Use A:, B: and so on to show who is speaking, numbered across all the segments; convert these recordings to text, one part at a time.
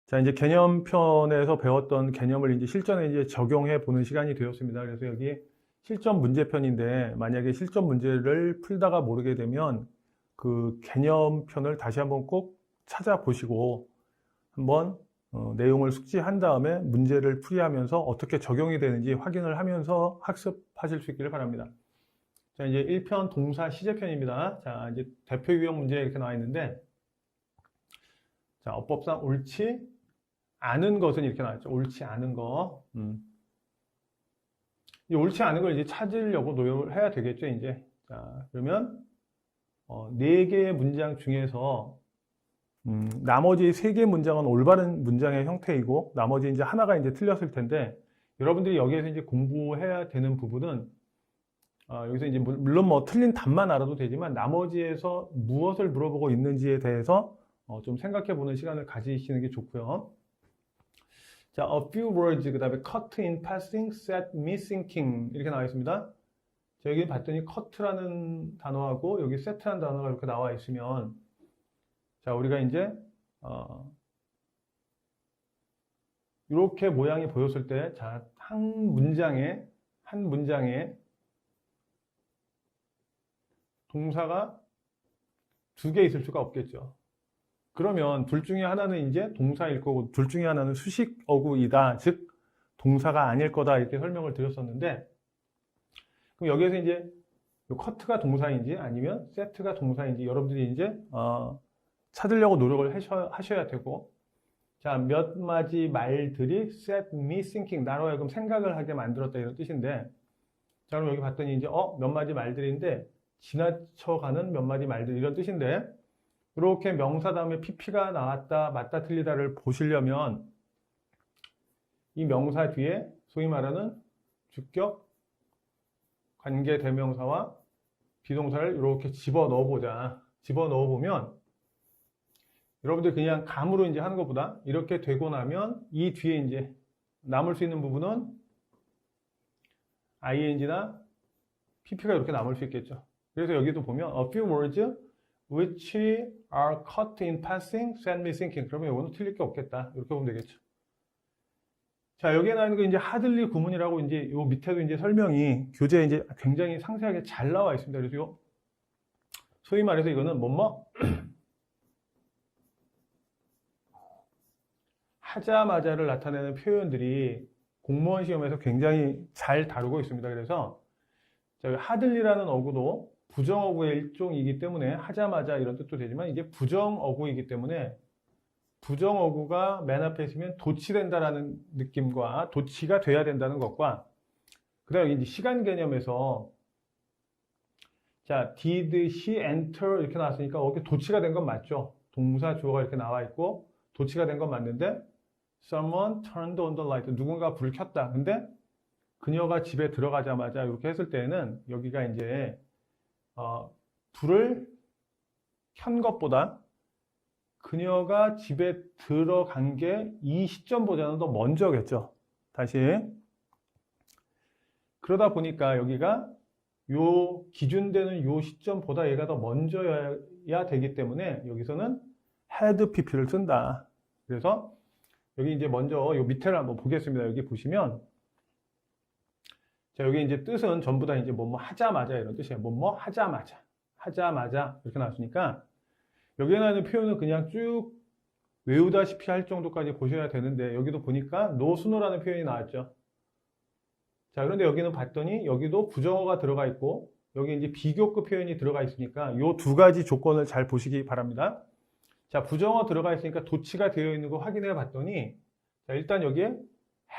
A: 자, 이제 개념편에서 배웠던 개념을 이제 실전에 이제 적용해 보는 시간이 되었습니다. 그래서 여기 실전 문제편인데, 만약에 실전 문제를 풀다가 모르게 되면 그 개념편을 다시 한번 꼭 찾아보시고 한번 내용을 숙지한 다음에 문제를 풀이하면서 어떻게 적용이 되는지 확인을 하면서 학습하실 수 있기를 바랍니다. 자, 이제 1편 동사 시제편입니다. 자, 이제 대표 유형 문제 이렇게 나와 있는데, 자, 어법상 옳지 않은 것은 이렇게 나왔죠. 옳지 않은 거. 이 옳지 않은 걸 이제 찾으려고 노력을 해야 되겠죠, 이제. 자, 그러면, 4개의 문장 중에서, 나머지 3개의 문장은 올바른 문장의 형태이고, 나머지 이제 하나가 이제 틀렸을 텐데, 여러분들이 여기에서 이제 공부해야 되는 부분은, 여기서 이제 물론 뭐 틀린 답만 알아도 되지만, 나머지에서 무엇을 물어보고 있는지에 대해서 좀 생각해 보는 시간을 가지시는 게 좋고요. 자, a few words, 그 다음에 cut in passing, set me thinking 이렇게 나와 있습니다. 자, 여기 봤더니 cut라는 단어하고 여기 set라는 단어가 이렇게 나와 있으면, 자, 우리가 이제 이렇게 모양이 보였을 때, 자, 한 문장에 동사가 2개 있을 수가 없겠죠. 그러면 둘 중에 하나는 이제 동사일 거고 둘 중에 하나는 수식 어구이다. 즉 동사가 아닐 거다. 이렇게 설명을 드렸었는데, 그럼 여기에서 이제 커트가 동사인지 아니면 세트가 동사인지 여러분들이 이제 찾으려고 노력을 하셔야 되고, 자, 몇 마디 말들이 set me thinking, 나로 하여금 생각을 하게 만들었다, 이런 뜻인데, 자, 그럼 여기 봤더니 이제 몇 마디 말들인데 지나쳐가는 몇 마디 말들, 이런 뜻인데, 이렇게 명사 다음에 pp가 나왔다, 맞다, 틀리다를 보시려면 이 명사 뒤에 소위 말하는 주격, 관계 대명사와 비동사를 이렇게 집어넣어 보자. 집어넣어 보면 여러분들 그냥 감으로 이제 하는 것보다 이렇게 되고 나면 이 뒤에 이제 남을 수 있는 부분은 ing나 pp가 이렇게 남을 수 있겠죠. 그래서 여기도 보면 a few words which are cut in passing, set me thinking. 그러면 이거는 틀릴 게 없겠다. 이렇게 보면 되겠죠. 자, 여기에 나와 있는 거 이제 하들리 구문이라고 이제 요 밑에도 이제 설명이 교재에 이제 굉장히 상세하게 잘 나와 있습니다. 그래서 요 소위 말해서 이거는 뭐뭐 하자마자를 나타내는 표현들이 공무원 시험에서 굉장히 잘 다루고 있습니다. 그래서 하들리라는 어구도 부정어구의 일종이기 때문에 하자마자 이런 뜻도 되지만 이게 부정어구이기 때문에 부정어구가 맨 앞에 있으면 도치된다라는 느낌과 도치가 돼야 된다는 것과, 그 다음에 이제 시간 개념에서 자, did she enter 이렇게 나왔으니까 여기 도치가 된 건 맞죠. 동사 주어가 이렇게 나와 있고 도치가 된 건 맞는데, someone turned on the light, 누군가 불을 켰다. 근데 그녀가 집에 들어가자마자 이렇게 했을 때는 여기가 이제 불을 켠 것보다 그녀가 집에 들어간 게 이 시점보다는 더 먼저겠죠. 다시. 그러다 보니까 여기가 요 기준되는 요 시점보다 얘가 더 먼저여야 되기 때문에 여기서는 had pp를 쓴다. 그래서 여기 이제 먼저 요 밑에를 한번 보겠습니다. 여기 보시면, 자, 여기 이제 뜻은 전부 다 이제 뭐뭐 하자마자 이런 뜻이에요. 뭐뭐 하자마자. 하자마자 이렇게 나왔으니까 여기에 나오는 표현은 그냥 쭉 외우다시피 할 정도까지 보셔야 되는데, 여기도 보니까 노순호라는 표현이 나왔죠. 자, 그런데 여기는 봤더니 여기도 부정어가 들어가 있고 여기 이제 비교급 표현이 들어가 있으니까 이 두 가지 조건을 잘 보시기 바랍니다. 자, 부정어 들어가 있으니까 도치가 되어 있는 거 확인해 봤더니, 자, 일단 여기에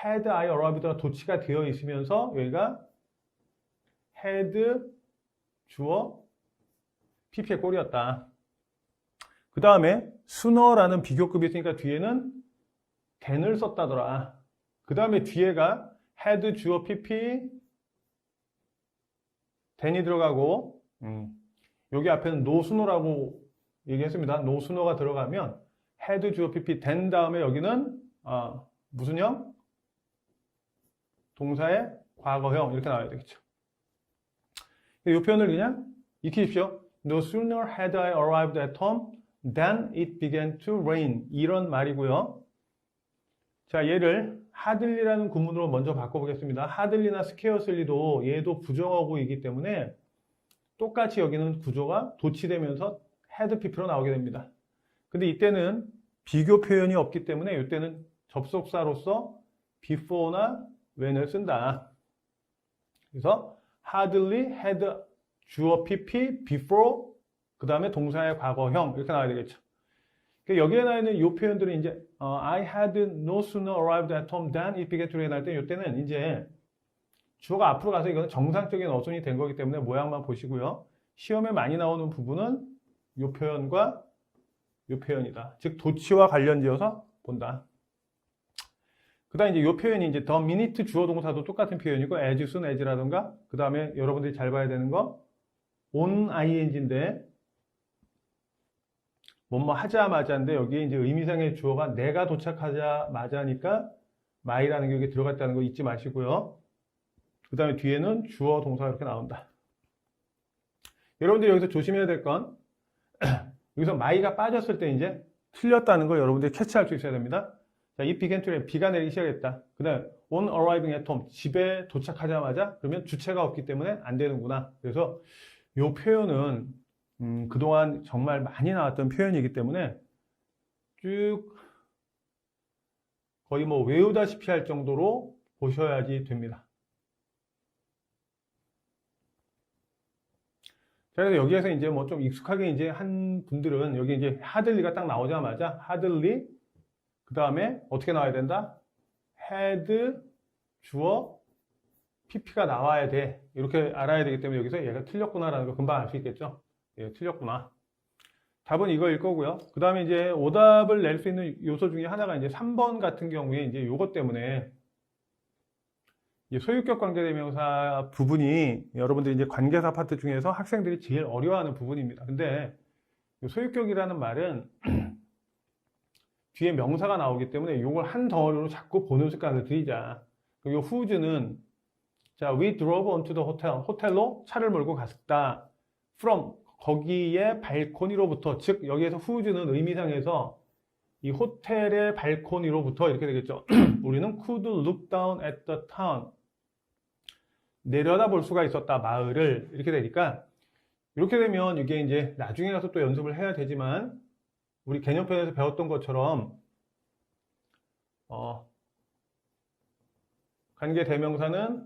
A: had I arrived가 도치가 되어 있으면서 여기가 had 주어 pp의 꼴이었다. 그 다음에 sooner라는 비교급이 있으니까 뒤에는 than을 썼다더라. 그 다음에 뒤에가 had 주어 pp than이 들어가고, 여기 앞에는 no sooner라고 얘기했습니다. no sooner가 들어가면 had 주어 pp than 다음에 여기는 무슨 형? 동사의 과거형 이렇게 나와야 되겠죠. 이 표현을 그냥 익히십시오. No sooner had I arrived at home than it began to rain. 이런 말이고요. 자, 얘를 hardly라는 구문으로 먼저 바꿔보겠습니다. hardly나 scarcely도 얘도 부정어구이기 때문에 똑같이 여기는 구조가 도치되면서 had pp로 나오게 됩니다. 근데 이때는 비교 표현이 없기 때문에 이때는 접속사로서 before나 when을 쓴다. 그래서 hardly had 주어 pp before 그 다음에 동사의 과거형 이렇게 나와야 되겠죠. 여기에 나와 있는 이 표현들은 이제 I had no sooner arrived at home than it began to rain 할 때 이때는 이제 주어가 앞으로 가서 이거는 정상적인 어순이 된 거기 때문에 모양만 보시고요. 시험에 많이 나오는 부분은 이 표현과 이 표현이다. 즉 도치와 관련지어서 본다. 그 다음에 이제 이 표현이 이제 the minute 주어 동사도 똑같은 표현이고 as soon as라든가 그 다음에 여러분들이 잘 봐야 되는 거 on ing인데 뭐뭐 하자마자인데 여기에 이제 의미상의 주어가 내가 도착하자마자니까 my라는 게 여기 들어갔다는 거 잊지 마시고요. 그 다음에 뒤에는 주어 동사가 이렇게 나온다. 여러분들 여기서 조심해야 될 건 여기서 my가 빠졌을 때 이제 틀렸다는 거 여러분들이 캐치할 수 있어야 됩니다. 자, 이 began to rain, 비가 내리기 시작했다. 그 다음에 on arriving at home, 집에 도착하자마자 그러면 주체가 없기 때문에 안 되는구나. 그래서 이 표현은 그동안 정말 많이 나왔던 표현이기 때문에 쭉 거의 뭐 외우다시피 할 정도로 보셔야지 됩니다. 자, 그래서 여기에서 이제 뭐 좀 익숙하게 이제 한 분들은 여기 이제 hardly가 딱 나오자마자 hardly 그 다음에 어떻게 나와야 된다? had 주어 pp가 나와야 돼. 이렇게 알아야 되기 때문에 여기서 얘가 틀렸구나라는 거 금방 알 수 있겠죠? 예, 틀렸구나. 답은 이거일 거고요. 그 다음에 이제 오답을 낼 수 있는 요소 중에 하나가 이제 3번 같은 경우에 이제 요것 때문에 이제 소유격 관계대명사 부분이 여러분들이 이제 관계사 파트 중에서 학생들이 제일 어려워하는 부분입니다. 근데 소유격이라는 말은 뒤에 명사가 나오기 때문에 이걸 한 덩어리로 자꾸 보는 습관을 들이자. 그리고 who's는 자, we drove onto the hotel. 호텔로 차를 몰고 갔다. from 거기에 발코니로부터, 즉 여기에서 who's는 의미상에서 이 호텔의 발코니로부터 이렇게 되겠죠. 우리는 could look down at the town. 내려다볼 수가 있었다, 마을을. 이렇게 되니까 이렇게 되면 이게 이제 나중에 가서 또 연습을 해야 되지만 우리 개념편에서 배웠던 것처럼 관계 대명사는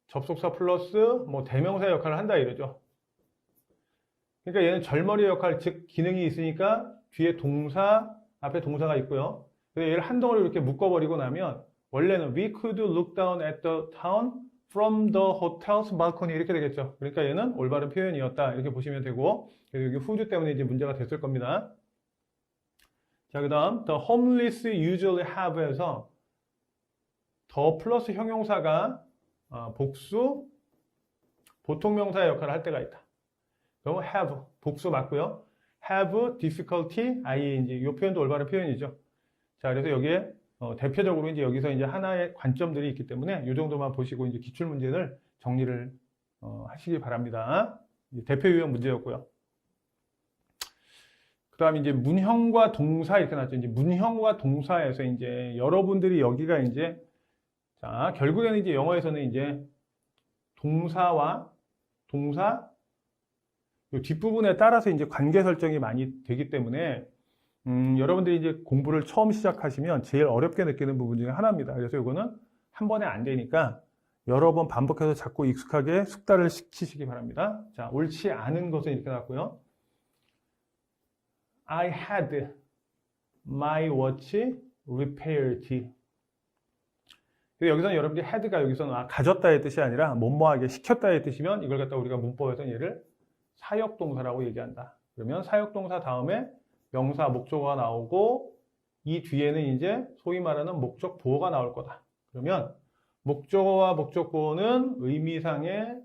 A: 접속사 플러스 뭐 대명사 역할을 한다 이러죠. 그러니까 얘는 절머리 역할, 즉 기능이 있으니까 뒤에 동사, 앞에 동사가 있고요. 그래서 얘를 한 덩어리 이렇게 묶어버리고 나면 원래는 we could look down at the town from the hotel's balcony 이렇게 되겠죠. 그러니까 얘는 올바른 표현이었다 이렇게 보시면 되고, 그래서 여기 whose 때문에 이제 문제가 됐을 겁니다. 자, 그 다음 the homeless usually have에서 더 플러스 형용사가 복수 보통 명사의 역할을 할 때가 있다. 그럼 have 복수 맞고요. have difficulty ing 이 표현도 올바른 표현이죠. 자, 그래서 여기에 대표적으로 이제 여기서 이제 하나의 관점들이 있기 때문에 이 정도만 보시고 이제 기출 문제를 정리를 하시기 바랍니다. 대표 유형 문제였고요. 그 다음에 이제 문형과 동사 이렇게 나왔죠. 이제 문형과 동사에서 이제 여러분들이 여기가 이제 자, 결국에는 이제 영어에서는 이제 동사와 동사 이 뒷부분에 따라서 이제 관계 설정이 많이 되기 때문에 여러분들이 이제 공부를 처음 시작하시면 제일 어렵게 느끼는 부분 중에 하나입니다. 그래서 이거는 한 번에 안 되니까 여러 번 반복해서 자꾸 익숙하게 숙달을 시키시기 바랍니다. 자, 옳지 않은 것은 이렇게 나왔고요. I had my watch repaired. 여기서는 여러분들이 had가 여기서는 가졌다의 뜻이 아니라 뭐뭐하게 시켰다의 뜻이면 이걸 갖다 우리가 문법에서는 얘를 사역동사라고 얘기한다. 그러면 사역동사 다음에 명사, 목적어가 나오고 이 뒤에는 이제 소위 말하는 목적 보어가 나올 거다. 그러면 목적어와 목적 보어는 의미상의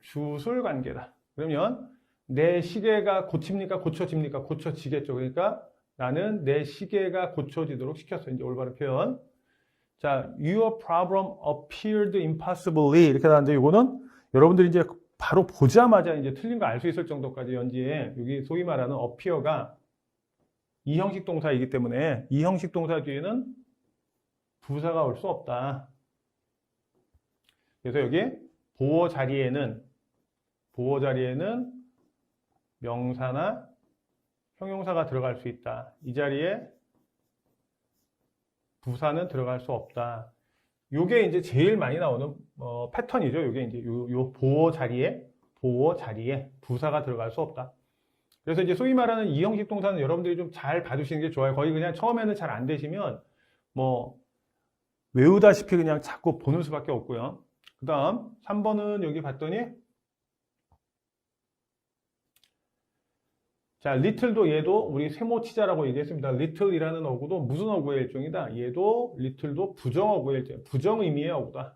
A: 주술 관계다. 그러면 내 시계가 고칩니까? 고쳐집니까? 고쳐지겠죠. 그러니까 나는 내 시계가 고쳐지도록 시켰어. 이제 올바른 표현. 자, your problem appeared impossibly 이렇게 나왔는데 이거는 여러분들이 이제 바로 보자마자 이제 틀린 거 알 수 있을 정도까지 연지에 여기 소위 말하는 appear가 이 형식 동사이기 때문에 이 형식 동사 뒤에는 부사가 올 수 없다. 그래서 여기 보어 자리에는 명사나 형용사가 들어갈 수 있다. 이 자리에 부사는 들어갈 수 없다. 요게 이제 제일 많이 나오는 패턴이죠. 요게 이제 요 보어 자리에 부사가 들어갈 수 없다. 그래서 이제 소위 말하는 이 형식 동사는 여러분들이 좀 잘 봐주시는 게 좋아요. 거의 그냥 처음에는 잘 안 되시면 뭐 외우다시피 그냥 자꾸 보는 수밖에 없고요. 그 다음 3번은 여기 봤더니 자, little도 얘도 우리 세모치자라고 얘기했습니다. little이라는 어구도 무슨 어구의 일종이다? 얘도 little도 부정어구의 일종, 부정의미의 어구다.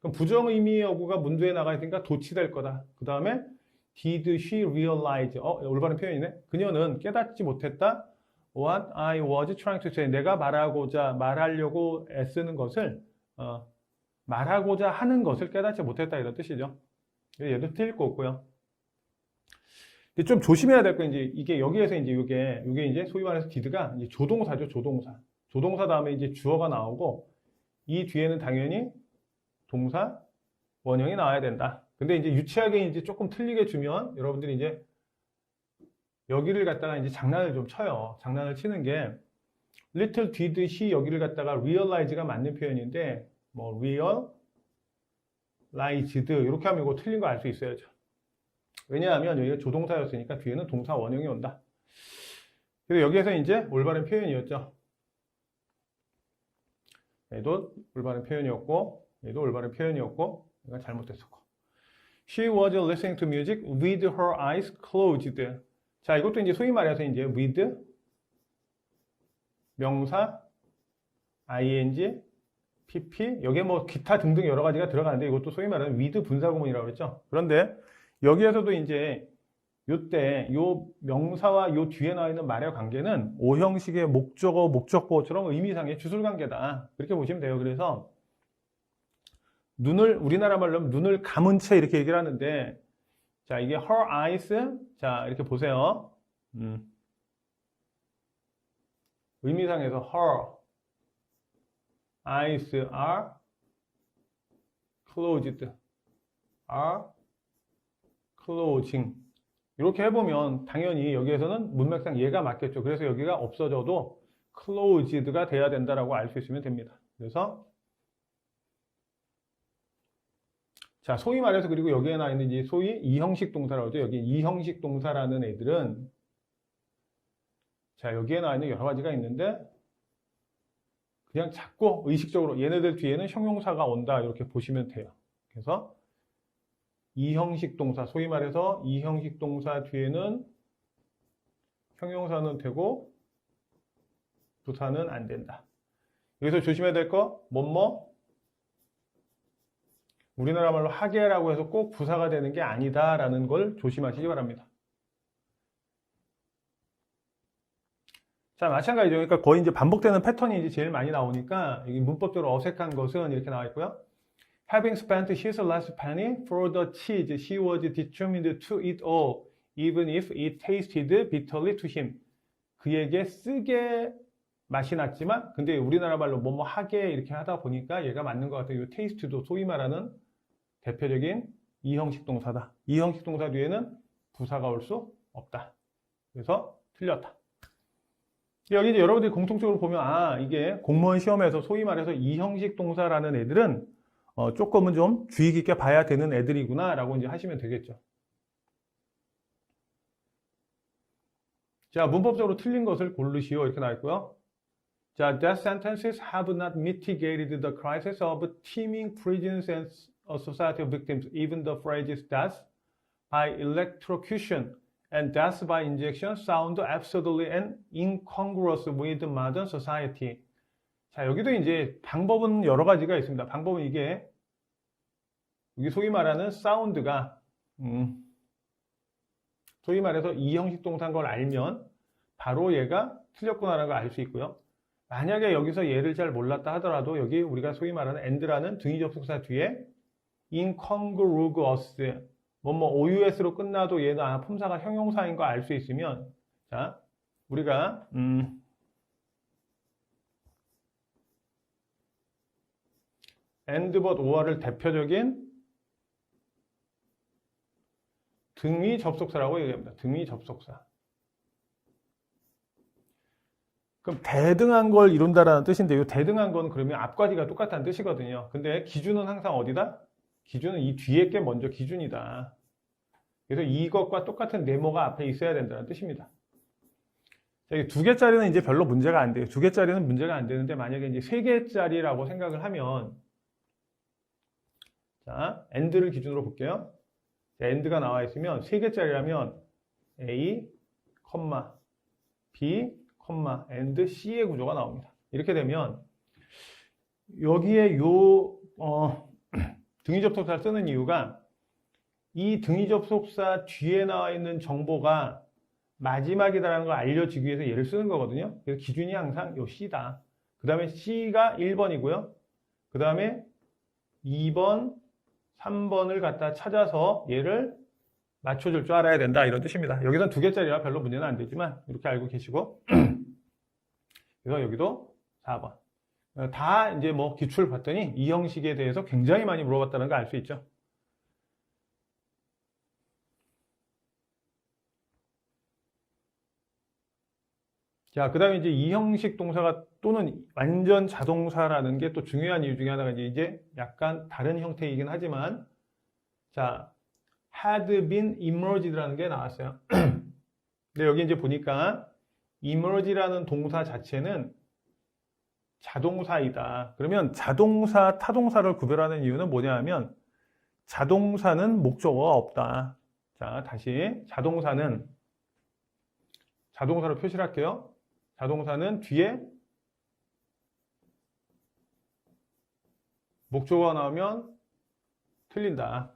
A: 그럼 부정의미의 어구가 문두에 나가 있으니까 도치될 거다. 그 다음에 did she realize? 올바른 표현이네. 그녀는 깨닫지 못했다. What I was trying to say. 내가 말하려고 애쓰는 것을 말하고자 하는 것을 깨닫지 못했다 이런 뜻이죠. 얘도 틀릴 거 없고요. 좀 조심해야 될 건 이제 이게 여기에서 이제 이게 이제 소위 말해서 did가 이제 조동사죠, 조동사. 조동사 다음에 이제 주어가 나오고 이 뒤에는 당연히 동사 원형이 나와야 된다. 근데 이제 유치하게 이제 조금 틀리게 주면 여러분들이 이제 여기를 갖다가 이제 장난을 좀 쳐요. 장난을 치는 게 little did she 여기를 갖다가 realize가 맞는 표현인데 뭐 realized 이렇게 하면 이거 틀린 거 알 수 있어야죠. 왜냐하면 여기가 조동사였으니까 뒤에는 동사 원형이 온다. 그래서 여기에서 이제 올바른 표현이었죠. 얘도 올바른 표현이었고 얘도 올바른 표현이었고 얘가 잘못됐었고 She was listening to music with her eyes closed. 자, 이것도 이제 소위 말해서 이제 with 명사 ing pp 여기에 뭐 기타 등등 여러 가지가 들어가는데 이것도 소위 말하는 with 분사구문이라고 그랬죠. 그런데 여기에서도 이제 요때 요 명사와 요 뒤에 나와 있는 말의 관계는 오형식의 목적어, 목적보호처럼 의미상의 주술관계다. 그렇게 보시면 돼요. 그래서 우리나라 말로 눈을 감은 채 이렇게 얘기를 하는데 자, 이게 her eyes 자, 이렇게 보세요. 의미상에서 her eyes are closed closing 이렇게 해보면 당연히 여기에서는 문맥상 얘가 맞겠죠. 그래서 여기가 없어져도 closed가 돼야 된다라고 알 수 있으면 됩니다. 그래서 자, 소위 말해서 그리고 여기에 나와 있는 이제 소위 이형식 동사라고 하죠. 여기 이형식 동사라는 애들은 자, 여기에 나와 있는 여러 가지가 있는데 그냥 자꾸 의식적으로 얘네들 뒤에는 형용사가 온다 이렇게 보시면 돼요. 그래서 이형식 동사, 소위 말해서 이형식 동사 뒤에는 형용사는 되고 부사는 안 된다. 여기서 조심해야 될 거 뭐뭐 우리나라 말로 하게라고 해서 꼭 부사가 되는 게 아니다라는 걸 조심하시기 바랍니다. 자, 마찬가지죠. 그러니까 거의 이제 반복되는 패턴이 이제 제일 많이 나오니까 여기 문법적으로 어색한 것은 이렇게 나와 있고요. Having spent his last penny for the cheese, she was determined to eat all, even if it tasted bitterly to him. 그에게 쓰게 맛이 났지만, 근데 우리나라 말로 뭐뭐 하게 이렇게 하다 보니까 얘가 맞는 것 같아요. 이 taste도 소위 말하는 대표적인 이형식 동사다. 이형식 동사 뒤에는 부사가 올 수 없다. 그래서 틀렸다. 여기 이제 여러분들이 공통적으로 보면 이게 공무원 시험에서 소위 말해서 이형식 동사라는 애들은 조금은 좀 주의 깊게 봐야 되는 애들이구나 라고 이제 하시면 되겠죠. 자, 문법적으로 틀린 것을 고르시오 이렇게 나와 있고요. 자, death sentences have not mitigated the crisis of teeming prisons and a society of victims. Even the phrases death by electrocution and death by injection sound absurdly and incongruous with modern society. 자, 여기도 이제 방법은 여러 가지가 있습니다. 방법은 이게 여기 소위 말하는 사운드가 소위 말해서 이형식 동사인 걸 알면 바로 얘가 틀렸구나라는 걸 알 수 있고요. 만약에 여기서 얘를 잘 몰랐다 하더라도 여기 우리가 소위 말하는 and라는 등위 접속사 뒤에 incongruous OUS로 끝나도 얘는 품사가 형용사인 거 알 수 있으면, 자, 우리가, and, but, or를 대표적인 등위 접속사라고 얘기합니다. 등위 접속사. 그럼 대등한 걸 이룬다라는 뜻인데, 이 대등한 건 그러면 앞과 뒤가 똑같다는 뜻이거든요. 근데 기준은 항상 어디다? 기준은 이 뒤에 게 먼저 기준이다. 그래서 이것과 똑같은 네모가 앞에 있어야 된다는 뜻입니다. 자, 이 2개짜리는 이제 별로 문제가 안 돼요. 2개짜리는 문제가 안 되는데, 만약에 이제 3개짜리라고 생각을 하면, 자, and를 기준으로 볼게요. 자, and가 나와 있으면 3개짜리라면 A, B, and C의 구조가 나옵니다. 이렇게 되면 여기에 등위 접속사를 쓰는 이유가 이 등위 접속사 뒤에 나와 있는 정보가 마지막이다라는 걸 알려주기 위해서 얘를 쓰는 거거든요. 그래서 기준이 항상 요 C다. 그 다음에 C가 1번이고요. 그 다음에 2번, 3번을 갖다 찾아서 얘를 맞춰줄 줄 알아야 된다. 이런 뜻입니다. 여기서는 2개짜리라 별로 문제는 안 되지만 이렇게 알고 계시고 그래서 여기도 4번. 다 이제 기출을 봤더니 이 형식에 대해서 굉장히 많이 물어봤다는 거 알 수 있죠. 자, 그 다음에 이제 이 형식 동사가 또는 완전 자동사라는 게 또 중요한 이유 중에 하나가 이제 약간 다른 형태이긴 하지만, 자, had been emerged라는 게 나왔어요. 근데 여기 이제 보니까 emerge라는 동사 자체는 자동사이다. 그러면 자동사, 타동사를 구별하는 이유는 뭐냐 하면 자동사는 목적어가 없다. 자, 다시 자동사로 표시를 할게요. 자동사는 뒤에 목적어가 나오면 틀린다.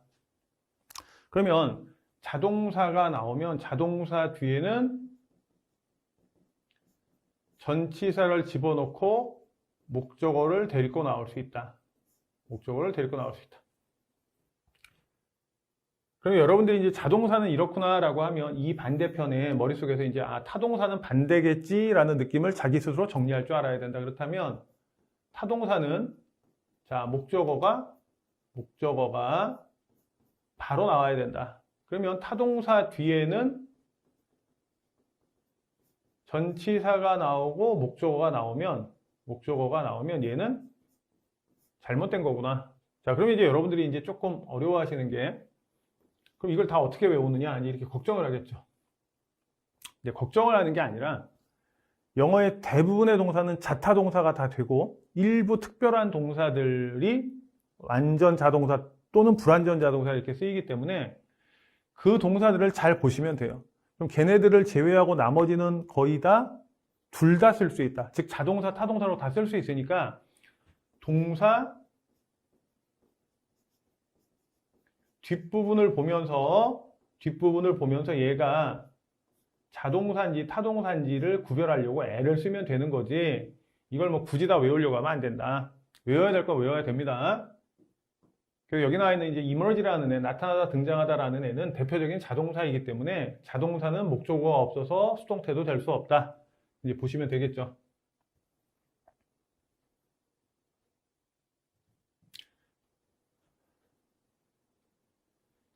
A: 그러면 자동사가 나오면 자동사 뒤에는 전치사를 집어넣고 목적어를 데리고 나올 수 있다. 목적어를 데리고 나올 수 있다. 그럼 여러분들이 이제 자동사는 이렇구나라고 하면 이 반대편에 머릿속에서 이제 타동사는 반대겠지라는 느낌을 자기 스스로 정리할 줄 알아야 된다. 그렇다면 타동사는 자, 목적어가 바로 나와야 된다. 그러면 타동사 뒤에는 전치사가 나오고 목적어가 나오면 얘는 잘못된 거구나. 자, 그러면 이제 여러분들이 이제 조금 어려워하시는 게 그럼 이걸 다 어떻게 외우느냐? 이렇게 걱정을 하겠죠. 근데 걱정을 하는 게 아니라 영어의 대부분의 동사는 자타동사가 다 되고 일부 특별한 동사들이 완전 자동사 또는 불완전 자동사 이렇게 쓰이기 때문에 그 동사들을 잘 보시면 돼요. 그럼 걔네들을 제외하고 나머지는 거의 다 둘 다 쓸 수 있다. 즉 자동사, 타동사로 다 쓸 수 있으니까 동사 뒷부분을 보면서 얘가 자동사인지 타동사인지를 구별하려고 애를 쓰면 되는 거지 이걸 굳이 다 외우려고 하면 안 된다. 외워야 될 건 외워야 됩니다. 그리고 여기 나와 있는 이제 emerge라는 애, 나타나다, 등장하다라는 애는 대표적인 자동사이기 때문에 자동사는 목적어가 없어서 수동태도 될 수 없다. 이제 보시면 되겠죠.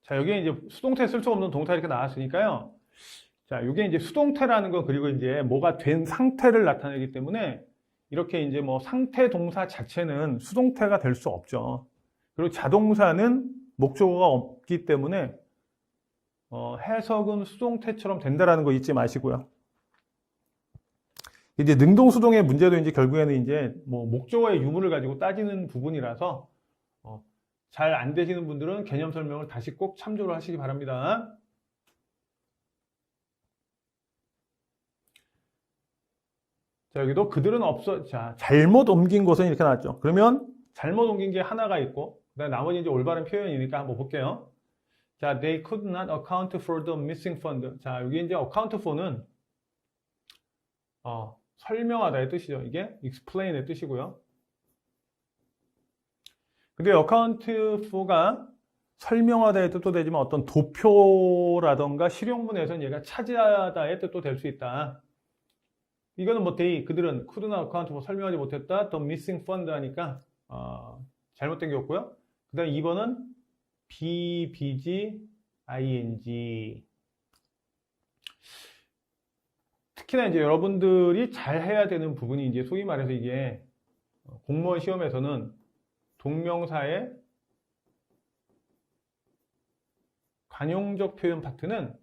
A: 자, 여기에 이제 수동태 쓸 수 없는 동사 이렇게 나왔으니까요. 자, 이게 이제 수동태라는 거 그리고 이제 뭐가 된 상태를 나타내기 때문에 이렇게 이제 상태 동사 자체는 수동태가 될 수 없죠. 그리고 자동사는 목적어가 없기 때문에 해석은 수동태처럼 된다라는 거 잊지 마시고요. 이제 능동수동의 문제도 이제 결국에는 이제 목적어의 유무를 가지고 따지는 부분이라서 잘 안 되시는 분들은 개념 설명을 다시 꼭 참조를 하시기 바랍니다. 자, 여기도 그들은 자, 잘못 옮긴 것은 이렇게 나왔죠. 그러면 잘못 옮긴 게 하나가 있고, 그다음에 나머지 이제 올바른 표현이니까 한번 볼게요. 자, they could not account for the missing fund. 자, 여기 이제 account for는 설명하다의 뜻이죠. 이게 explain의 뜻이고요. 근데 account for가 설명하다의 뜻도 되지만 어떤 도표라던가 실용문에서는 얘가 차지하다의 뜻도 될 수 있다. 이거는 뭐 그들은 couldn't account 뭐 설명하지 못했다. the missing fund 하니까 잘못된 게 없고요. 그 다음 2번은 be, BG, ing. 특히나 이제 여러분들이 잘 해야 되는 부분이 이제 소위 말해서 이게 공무원 시험에서는 동명사의 관용적 표현 파트는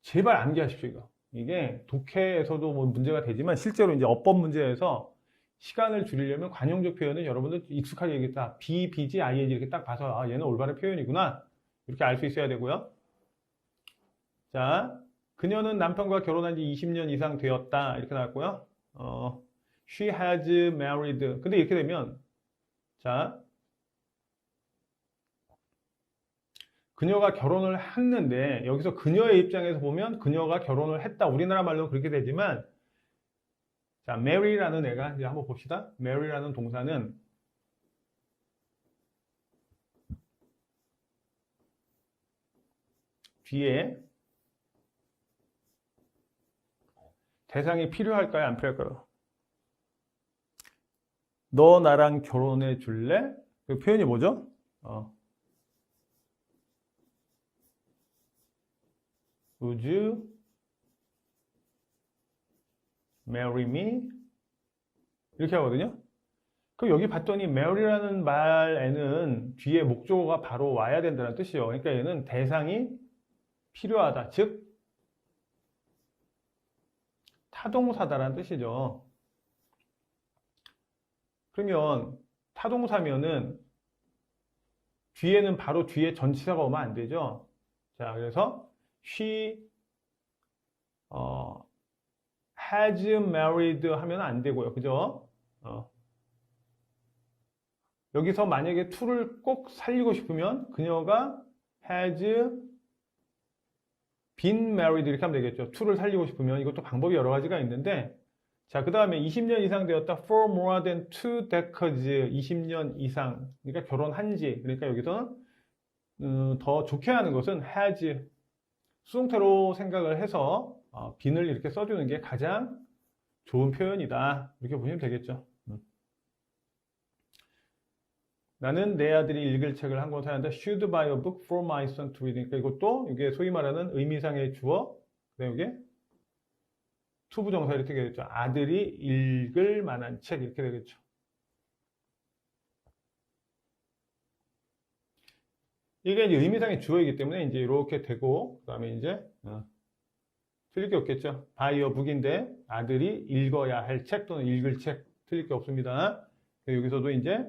A: 제발 암기하십시오, 이거. 이게 독해에서도 뭐 문제가 되지만 실제로 이제 어법 문제에서 시간을 줄이려면 관용적 표현은 여러분들 익숙하게 얘기했다. be, BG, ing 이렇게 딱 봐서 아, 얘는 올바른 표현이구나. 이렇게 알 수 있어야 되고요. 자, 그녀는 남편과 결혼한 지 20년 이상 되었다. 이렇게 나왔고요. She has married. 근데 이렇게 되면 자, 그녀가 결혼을 했는데 여기서 그녀의 입장에서 보면 그녀가 결혼을 했다. 우리나라 말로 그렇게 되지만 자, marry라는 애가 이제 한번 봅시다. marry라는 동사는 뒤에 대상이 필요할까요? 안 필요할까요? 너 나랑 결혼해 줄래? 그 표현이 뭐죠? Would you marry me? 이렇게 하거든요. 그럼 여기 봤더니 marry라는 말에는 뒤에 목적어가 바로 와야 된다는 뜻이에요. 그러니까 얘는 대상이 필요하다. 즉 타동사다라는 뜻이죠. 그러면 타동사면은 뒤에는 바로 뒤에 전치사가 오면 안 되죠. 자, 그래서 she has married 하면 안 되고요. 그죠? 여기서 만약에 to를 꼭 살리고 싶으면 그녀가 has been married 이렇게 하면 되겠죠. to를 살리고 싶으면 이것도 방법이 여러 가지가 있는데 자, 그 다음에 20년 이상 되었다. for more than 2 decades 20년 이상 그러니까 결혼한 지 그러니까 여기서는 더 좋게 하는 것은 has 수동태로 생각을 해서 been을 이렇게 써주는 게 가장 좋은 표현이다. 이렇게 보시면 되겠죠. 나는 내 아들이 읽을 책을 한 권 사야 한다. Should buy a book for my son to read. 그러니까 이것도 이게 소위 말하는 의미상의 주어, 그다음에 이게 투부정사 이렇게 되겠죠. 아들이 읽을 만한 책 이렇게 되겠죠. 이게 이제 의미상의 주어이기 때문에 이제 이렇게 되고 그다음에 이제 틀릴 게 없겠죠. buy a book인데 아들이 읽어야 할 책 또는 읽을 책 틀릴 게 없습니다. 여기서도 이제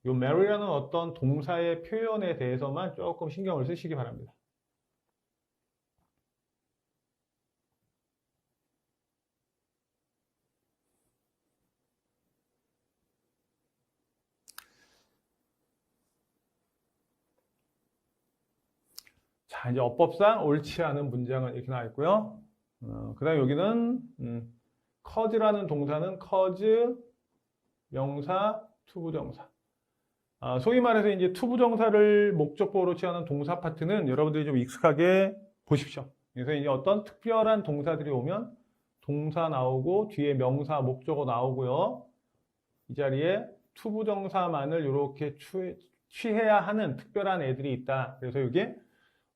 A: 이 marry라는 어떤 동사의 표현에 대해서만 조금 신경을 쓰시기 바랍니다. 자, 이제 어법상 옳지 않은 문장은 이렇게 나와 있고요. 그 다음에 여기는 cause라는 동사는 cause 명사 투부정사. 소위 말해서 이제 투부정사를 목적보호로 취하는 동사 파트는 여러분들이 좀 익숙하게 보십시오. 그래서 이제 어떤 특별한 동사들이 오면 동사 나오고 뒤에 명사, 목적어 나오고요. 이 자리에 투부정사만을 이렇게 취해야 하는 특별한 애들이 있다. 그래서 이게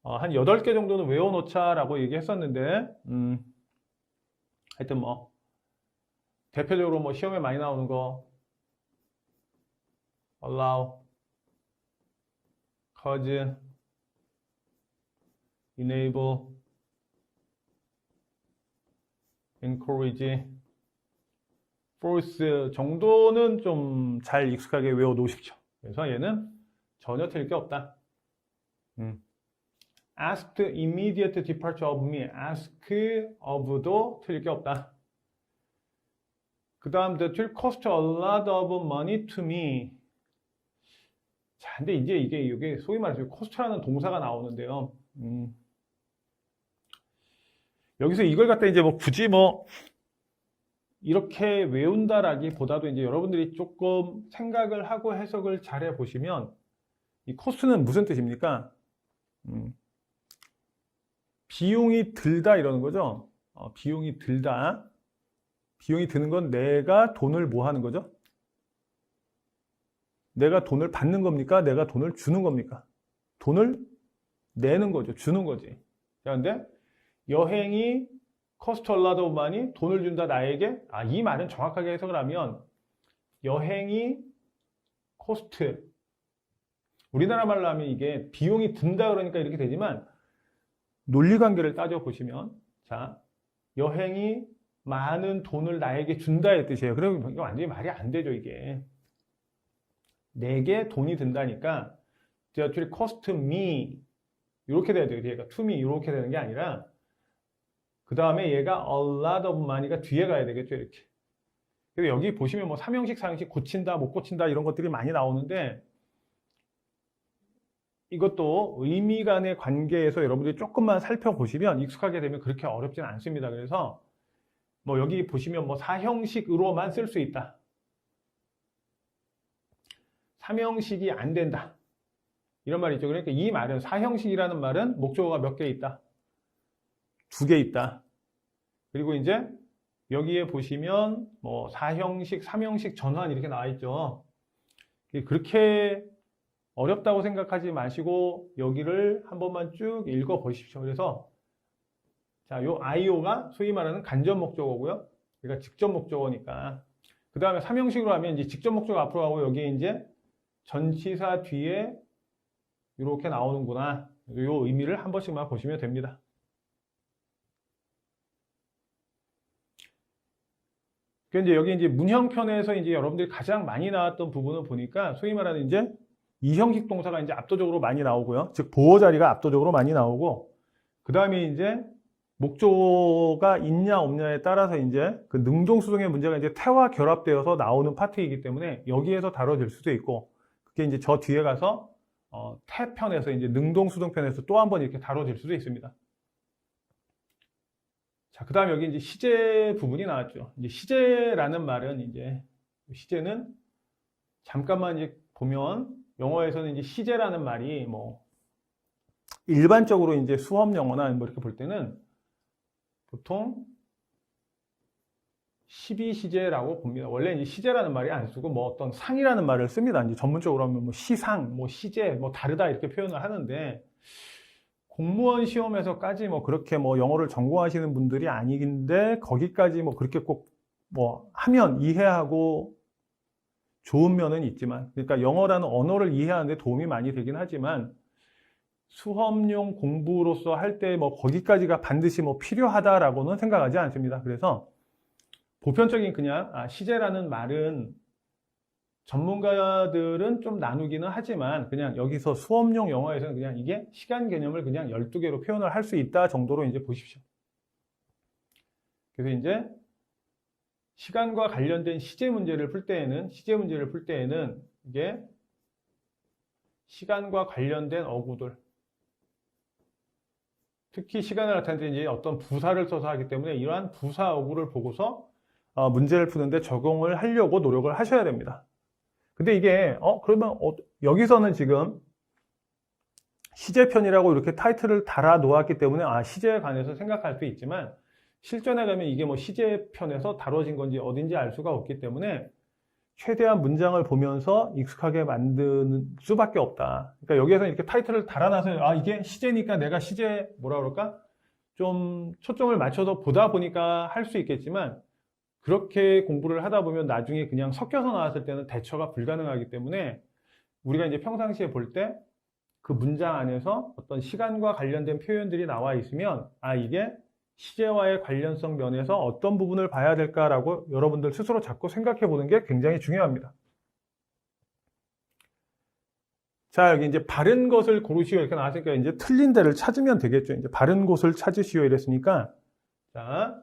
A: 한 8개 정도는 외워놓자라고 얘기했었는데 하여튼 뭐 대표적으로 뭐 시험에 많이 나오는 거 allow, cause, enable, encourage, force 정도는 좀 잘 익숙하게 외워 놓으십시오. 그래서 얘는 전혀 틀릴 게 없다. asked immediate departure of me, ask of도 틀릴 게 없다. 그 다음 that will cost a lot of money to me. 자, 근데 이제 이게 소위 말해서 cost라는 동사가 나오는데요. 여기서 이걸 갖다 이제 뭐 굳이 뭐 이렇게 외운다라기보다도 이제 여러분들이 조금 생각을 하고 해석을 잘 해보시면 이 cost는 무슨 뜻입니까? 비용이 들다 이러는 거죠. 비용이 들다. 비용이 드는 건 내가 돈을 뭐 하는 거죠? 내가 돈을 받는 겁니까? 내가 돈을 주는 겁니까? 돈을 내는 거죠. 주는 거지. 자, 근데 여행이 cost a lot of money, 돈을 준다 나에게. 이 말은 정확하게 해석을 하면 여행이 cost, 우리나라 말로 하면 이게 비용이 든다 그러니까 이렇게 되지만 논리관계를 따져보시면, 자, 여행이 많은 돈을 나에게 준다의 뜻이에요. 그러면 이거 완전히 말이 안 되죠, 이게. 내게 돈이 든다니까, actually cost me, 이렇게 돼야 돼요. 얘가 to me, 이렇게 되는 게 아니라, 그 다음에 얘가 a lot of money가 뒤에 가야 되겠죠, 이렇게. 그래서 여기 보시면 뭐 3형식, 4형식 고친다, 못 고친다, 이런 것들이 많이 나오는데, 이것도 의미 간의 관계에서 여러분들이 조금만 살펴보시면 익숙하게 되면 그렇게 어렵진 않습니다. 그래서 뭐 여기 보시면 뭐 4형식으로만 쓸 수 있다. 3형식이 안 된다. 이런 말이 있죠. 그러니까 이 말은 4형식이라는 말은 목적어가 몇 개 있다? 2개 있다. 그리고 이제 여기에 보시면 뭐 4형식, 3형식 전환 이렇게 나와 있죠. 그렇게 어렵다고 생각하지 마시고 여기를 한 번만 쭉 읽어 보십시오. 그래서 자, 요 IO가 소위 말하는 간접 목적어고요. 그러니까 직접 목적어니까. 그 다음에 3형식으로 하면 이제 직접 목적어 앞으로 가고 여기에 이제 전치사 뒤에 이렇게 나오는구나. 요 의미를 한 번씩만 보시면 됩니다. 그런데 여기 이제 문형편에서 이제 여러분들이 가장 많이 나왔던 부분을 보니까 소위 말하는 이제 2형식 동사가 이제 압도적으로 많이 나오고요. 즉, 보호 자리가 압도적으로 많이 나오고, 그 다음에 이제 목적어가 있냐 없냐에 따라서 이제 그 능동수동의 문제가 이제 태와 결합되어서 나오는 파트이기 때문에 여기에서 다뤄질 수도 있고, 그게 이제 저 뒤에 가서 태 편에서 이제 능동수동 편에서 또 한 번 이렇게 다뤄질 수도 있습니다. 자, 그 다음에 여기 이제 시제 부분이 나왔죠. 이제 시제라는 말은 이제 시제는 잠깐만 이제 보면 영어에서는 이제 시제라는 말이 뭐 일반적으로 이제 수업 영어나 뭐 이렇게 볼 때는 보통 12시제라고 봅니다. 원래 이제 시제라는 말이 안 쓰고 뭐 어떤 상이라는 말을 씁니다. 이제 전문적으로 하면 뭐 시상, 뭐 시제, 뭐 다르다 이렇게 표현을 하는데 공무원 시험에서까지 뭐 그렇게 뭐 영어를 전공하시는 분들이 아니긴데 거기까지 뭐 그렇게 꼭 뭐 하면 이해하고 좋은 면은 있지만, 그러니까 영어라는 언어를 이해하는데 도움이 많이 되긴 하지만 수업용 공부로서 할 때 뭐 거기까지가 반드시 뭐 필요하다라고는 생각하지 않습니다. 그래서 보편적인 그냥 시제라는 말은 전문가들은 좀 나누기는 하지만 그냥 여기서 수업용 영어에서는 그냥 이게 시간 개념을 그냥 12개로 표현을 할 수 있다 정도로 이제 보십시오. 그래서 이제 시간과 관련된 시제 문제를 풀 때에는 이게 시간과 관련된 어구들, 특히 시간을 나타낼 때 이제 어떤 부사를 써서 하기 때문에 이러한 부사 어구를 보고서 문제를 푸는데 적용을 하려고 노력을 하셔야 됩니다. 근데 이게 그러면 여기서는 지금 시제편이라고 이렇게 타이틀을 달아 놓았기 때문에 시제에 관해서 생각할 수 있지만 실전에 가면 이게 뭐 시제편에서 다뤄진 건지 어딘지 알 수가 없기 때문에 최대한 문장을 보면서 익숙하게 만드는 수밖에 없다. 그러니까 여기에서 이렇게 타이틀을 달아놔서 이게 시제니까 내가 시제 뭐라 그럴까? 좀 초점을 맞춰서 보다 보니까 할 수 있겠지만 그렇게 공부를 하다 보면 나중에 그냥 섞여서 나왔을 때는 대처가 불가능하기 때문에 우리가 이제 평상시에 볼 때 그 문장 안에서 어떤 시간과 관련된 표현들이 나와 있으면 이게 시제와의 관련성 면에서 어떤 부분을 봐야 될까라고 여러분들 스스로 자꾸 생각해 보는 게 굉장히 중요합니다. 자, 여기 이제 바른 것을 고르시오 이렇게 나왔으니까 이제 틀린 데를 찾으면 되겠죠. 이제 바른 곳을 찾으시오 이랬으니까 자,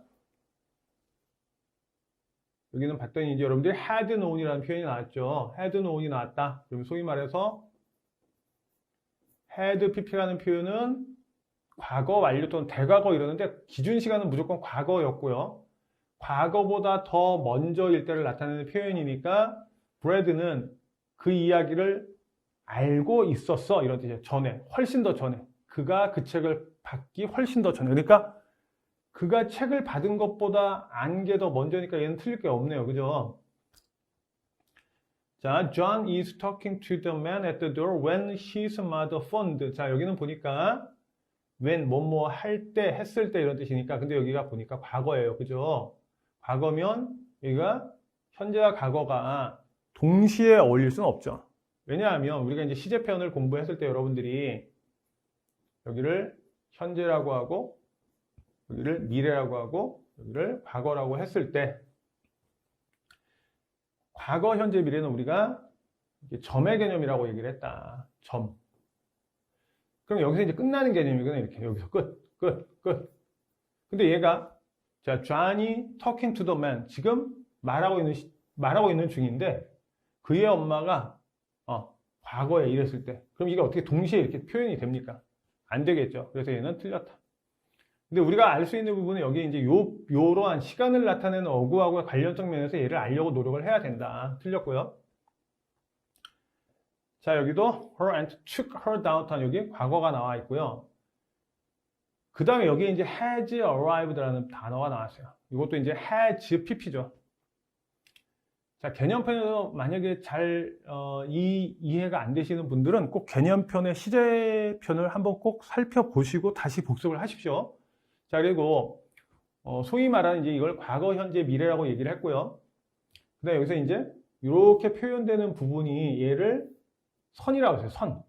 A: 여기는 봤더니 이제 여러분들이 had known이라는 표현이 나왔죠. had known이 나왔다. 그러면 소위 말해서 had pp라는 표현은 과거 완료 또는 대과거 이러는데 기준 시간은 무조건 과거였고요. 과거보다 더 먼저일 때를 나타내는 표현이니까 브래드는 그 이야기를 알고 있었어 이런 뜻이에요. 전에, 훨씬 더 전에. 그가 그 책을 받기 훨씬 더 전에. 그러니까 그가 책을 받은 것보다 안 게 더 먼저니까 얘는 틀릴 게 없네요. 그죠? 자, John is talking to the man at the door when his mother phoned. 자, 여기는 보니까 when 뭐뭐 할 때, 했을 때 이런 뜻이니까. 근데 여기가 보니까 과거예요. 그죠? 과거면 여기가 현재와 과거가 동시에 어울릴 수는 없죠. 왜냐하면 우리가 이제 시제 표현을 공부했을 때 여러분들이 여기를 현재라고 하고 여기를 미래라고 하고 여기를 과거라고 했을 때 과거, 현재, 미래는 우리가 점의 개념이라고 얘기를 했다. 점. 그럼 여기서 이제 끝나는 개념이거든요. 이렇게 여기서 끝. 근데 얘가 자, Johnny talking to the man. 지금 말하고 있는 중인데 그의 엄마가 과거에 이랬을 때 그럼 이게 어떻게 동시에 이렇게 표현이 됩니까? 안 되겠죠. 그래서 얘는 틀렸다. 근데 우리가 알 수 있는 부분은 여기 이제 요러한 시간을 나타내는 어구하고 관련적 면에서 얘를 알려고 노력을 해야 된다. 틀렸고요. 자, 여기도 her aunt took her downtown. 여기 과거가 나와 있고요. 그 다음에 여기 이제 has arrived라는 단어가 나왔어요. 이것도 이제 has pp죠. 자, 개념편에서 만약에 잘 이해가 안 되시는 분들은 꼭 개념편의 시제편을 한번 꼭 살펴보시고 다시 복습을 하십시오. 자, 그리고 소위 말하는 이제 이걸 과거, 현재, 미래라고 얘기를 했고요. 그 다음에 여기서 이제 이렇게 표현되는 부분이 얘를 선이라고 했어요. 선.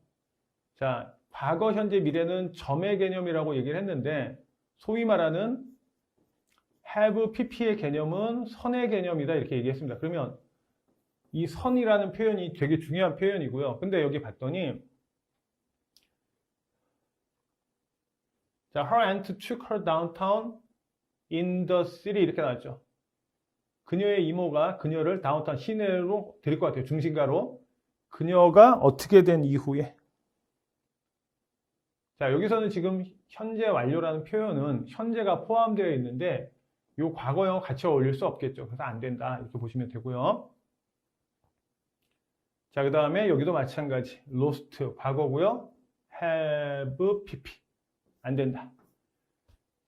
A: 자, 과거, 현재, 미래는 점의 개념이라고 얘기를 했는데 소위 말하는 have, pp의 개념은 선의 개념이다 이렇게 얘기했습니다. 그러면 이 선이라는 표현이 되게 중요한 표현이고요. 근데 여기 봤더니 자, her aunt took her downtown in the city 이렇게 나왔죠. 그녀의 이모가 그녀를 다운타운 시내로 데릴 것 같아요. 중심가로. 그녀가 어떻게 된 이후에 자, 여기서는 지금 현재 완료라는 표현은 현재가 포함되어 있는데 이 과거형 같이 어울릴 수 없겠죠. 그래서 안 된다. 이렇게 보시면 되고요. 자, 그 다음에 여기도 마찬가지. lost 과거고요. have pp 안 된다.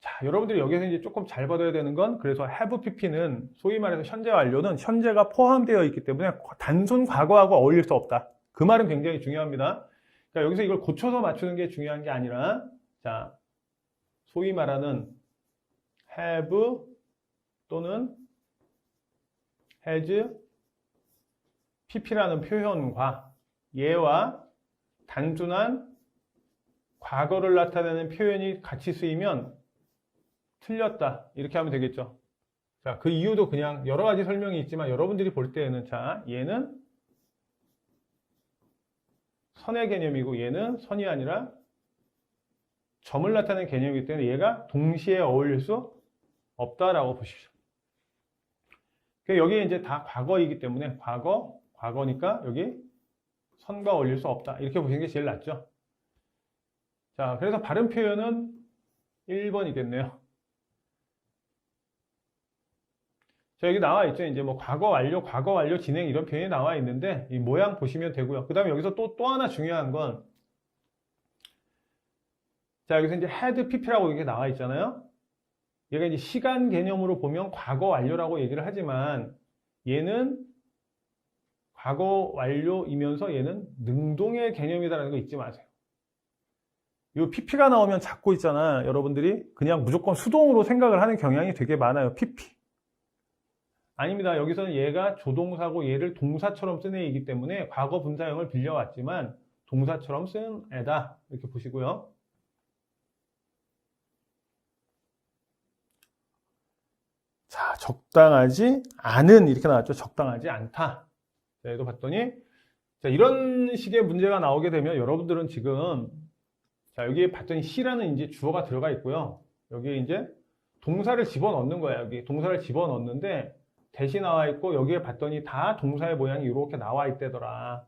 A: 자, 여러분들이 여기서 이제 조금 잘 받아야 되는 건 그래서 have pp는 소위 말해서 현재 완료는 현재가 포함되어 있기 때문에 단순 과거하고 어울릴 수 없다. 그 말은 굉장히 중요합니다. 그러니까 여기서 이걸 고쳐서 맞추는 게 중요한 게 아니라 자, 소위 말하는 have 또는 has pp라는 표현과 얘와 단순한 과거를 나타내는 표현이 같이 쓰이면 틀렸다. 이렇게 하면 되겠죠. 자, 그 이유도 그냥 여러 가지 설명이 있지만 여러분들이 볼 때에는 자, 얘는 선의 개념이고 얘는 선이 아니라 점을 나타내는 개념이기 때문에 얘가 동시에 어울릴 수 없다라고 보십시오. 여기 이제 다 과거이기 때문에 과거니까 여기 선과 어울릴 수 없다. 이렇게 보시는 게 제일 낫죠. 자, 그래서 바른 표현은 1번이겠네요. 자, 여기 나와 있죠. 이제 뭐 과거 완료, 진행 이런 표현이 나와 있는데 이 모양 보시면 되고요. 그 다음에 여기서 또 하나 중요한 건 자, 여기서 이제 had pp라고 이게 나와 있잖아요. 얘가 이제 시간 개념으로 보면 과거 완료라고 얘기를 하지만 얘는 과거 완료이면서 얘는 능동의 개념이다라는 거 잊지 마세요. 이 pp가 나오면 잡고 있잖아. 여러분들이 그냥 무조건 수동으로 생각을 하는 경향이 되게 많아요. pp. 아닙니다. 여기서는 얘가 조동사고 얘를 동사처럼 쓴 애이기 때문에 과거 분사형을 빌려왔지만 동사처럼 쓴 애다. 이렇게 보시고요. 자, 적당하지 않은 이렇게 나왔죠. 적당하지 않다. 자, 얘도 봤더니 자, 이런 식의 문제가 나오게 되면 여러분들은 지금 자, 여기에 봤더니 C라는 이제 주어가 들어가 있고요. 여기에 이제 동사를 집어넣는 거예요. 여기 동사를 집어넣는데 대시 나와 있고 여기에 봤더니 다 동사의 모양이 이렇게 나와 있대더라.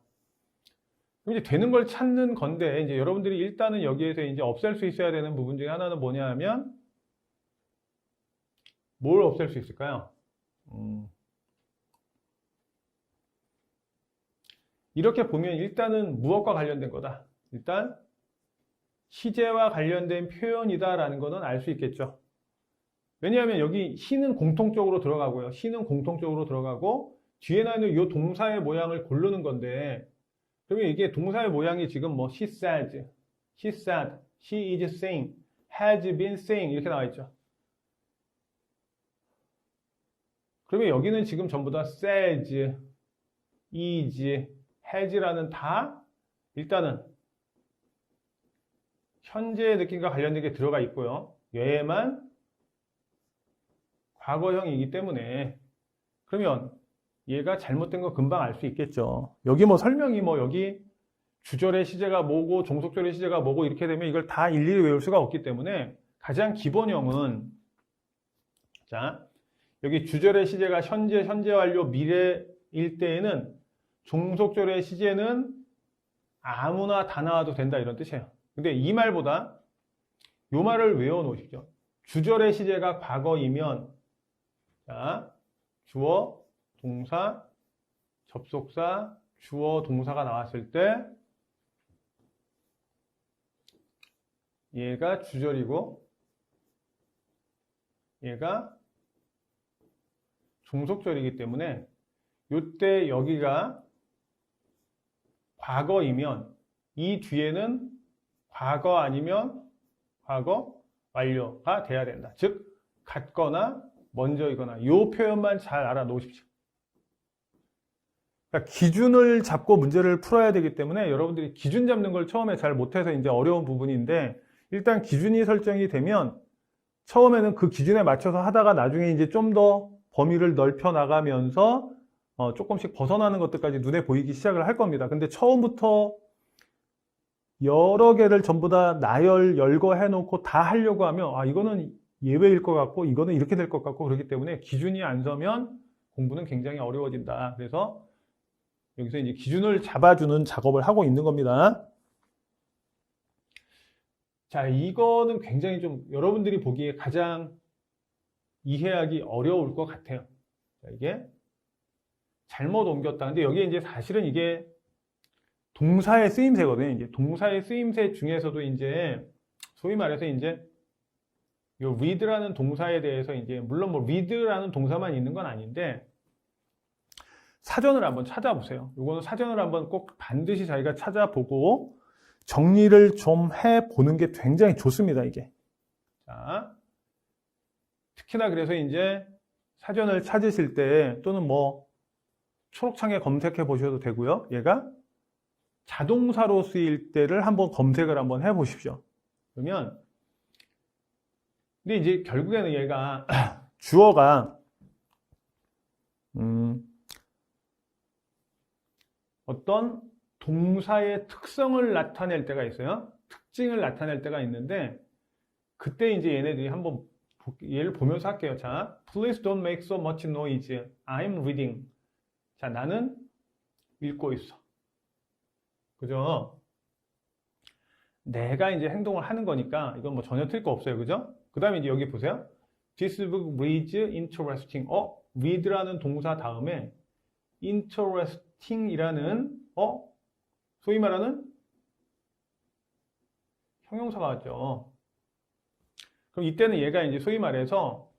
A: 그럼 이제 되는 걸 찾는 건데 이제 여러분들이 일단은 여기에서 이제 없앨 수 있어야 되는 부분 중에 하나는 뭐냐 하면 뭘 없앨 수 있을까요? 이렇게 보면 일단은 무엇과 관련된 거다. 일단 시제와 관련된 표현이다라는 거는 알 수 있겠죠. 왜냐하면 여기 시는 공통적으로 들어가고요. 시는 공통적으로 들어가고 뒤에 나는 이 동사의 모양을 고르는 건데 그러면 이게 동사의 모양이 지금 뭐 she said, she is saying, has been saying 이렇게 나와 있죠. 그러면 여기는 지금 전부 다 says, is, has라는 다 일단은 현재의 느낌과 관련된 게 들어가 있고요. 얘만 과거형이기 때문에 그러면 얘가 잘못된 거 금방 알 수 있겠죠. 여기 뭐 설명이 뭐 여기 주절의 시제가 뭐고 종속절의 시제가 뭐고 이렇게 되면 이걸 다 일일이 외울 수가 없기 때문에 가장 기본형은 자 여기 주절의 시제가 현재, 현재 완료, 미래일 때에는 종속절의 시제는 아무나 다 나와도 된다 이런 뜻이에요. 근데 이 말보다 이 말을 외워 놓으십시오. 주절의 시제가 과거이면 자 주어, 동사, 접속사, 주어, 동사가 나왔을 때 얘가 주절이고 얘가 종속절이기 때문에 이때 여기가 과거이면 이 뒤에는 과거 아니면 과거 완료가 돼야 된다. 즉 같거나 먼저이거나 이 표현만 잘 알아놓으십시오. 그러니까 기준을 잡고 문제를 풀어야 되기 때문에 여러분들이 기준 잡는 걸 처음에 잘 못해서 이제 어려운 부분인데 일단 기준이 설정이 되면 처음에는 그 기준에 맞춰서 하다가 나중에 이제 좀 더 범위를 넓혀 나가면서 조금씩 벗어나는 것들까지 눈에 보이기 시작을 할 겁니다. 근데 처음부터 여러 개를 전부 다 나열, 열거 해놓고 다 하려고 하면 이거는 예외일 것 같고 이거는 이렇게 될 것 같고 그렇기 때문에 기준이 안 서면 공부는 굉장히 어려워진다. 그래서 여기서 이제 기준을 잡아주는 작업을 하고 있는 겁니다. 자, 이거는 굉장히 좀 여러분들이 보기에 가장 이해하기 어려울 것 같아요. 자, 이게 잘못 옮겼다. 근데 여기에 이제 사실은 이게 동사의 쓰임새거든요. 이제 동사의 쓰임새 중에서도 이제 소위 말해서 이제 이 read라는 동사에 대해서 이제 물론 뭐 read라는 동사만 있는 건 아닌데 사전을 한번 찾아보세요. 이거는 사전을 한번 꼭 반드시 자기가 찾아보고 정리를 좀 해보는 게 굉장히 좋습니다, 이게. 자, 특히나 그래서 이제 사전을 찾으실 때 또는 뭐 초록창에 검색해 보셔도 되고요. 얘가 자동사로 쓰일 때를 한번 검색을 한번 해 보십시오. 그러면 근데 이제 결국에는 얘가 주어가 어떤 동사의 특성을 나타낼 때가 있어요. 특징을 나타낼 때가 있는데 그때 이제 얘네들이 한번 얘를 보면서 할게요. 자, Please don't make so much noise. I'm reading. 자, 나는 읽고 있어. 그죠? 내가 이제 행동을 하는 거니까 이건 뭐 전혀 틀 거 없어요. 그죠? 그 다음에 이제 여기 보세요. This book reads interesting. read라는 동사 다음에 interesting이라는 소위 말하는 형용사가 왔죠. 그럼 이때는 얘가 이제 소위 말해서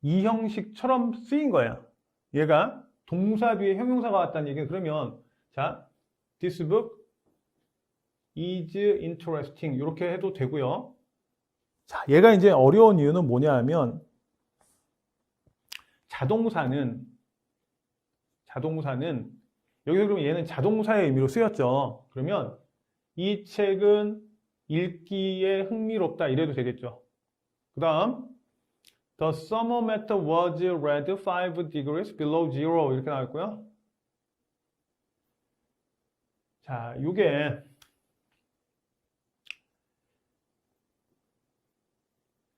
A: 이 형식처럼 쓰인 거야. 얘가 동사 뒤에 형용사가 왔다는 얘기는 그러면 자, this book is interesting 이렇게 해도 되고요. 자, 얘가 이제 어려운 이유는 뭐냐 하면 자동사는 여기서 그러면 얘는 자동사의 의미로 쓰였죠. 그러면 이 책은 읽기에 흥미롭다 이래도 되겠죠. 그 다음 The thermometer was read 5 degrees below zero 이렇게 나왔고요. 자, 이게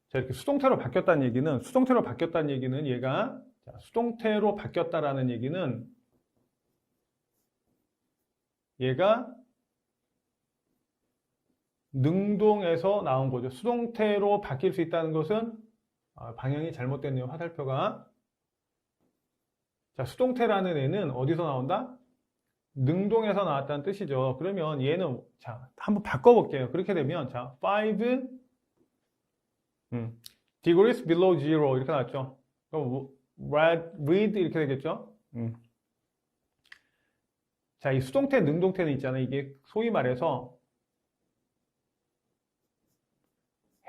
A: 자, 이렇게 수동태로 바뀌었다는 얘기는 얘가 자, 수동태로 바뀌었다라는 얘기는 얘가 능동에서 나온 거죠. 수동태로 바뀔 수 있다는 것은 방향이 잘못됐네요. 화살표가. 자, 수동태라는 애는 어디서 나온다? 능동에서 나왔다는 뜻이죠. 그러면 얘는 자 한번 바꿔볼게요. 그렇게 되면 자 5 degrees below zero 이렇게 나왔죠. 그럼 read 이렇게 되겠죠. 자, 이 수동태, 능동태는 있잖아요. 이게 소위 말해서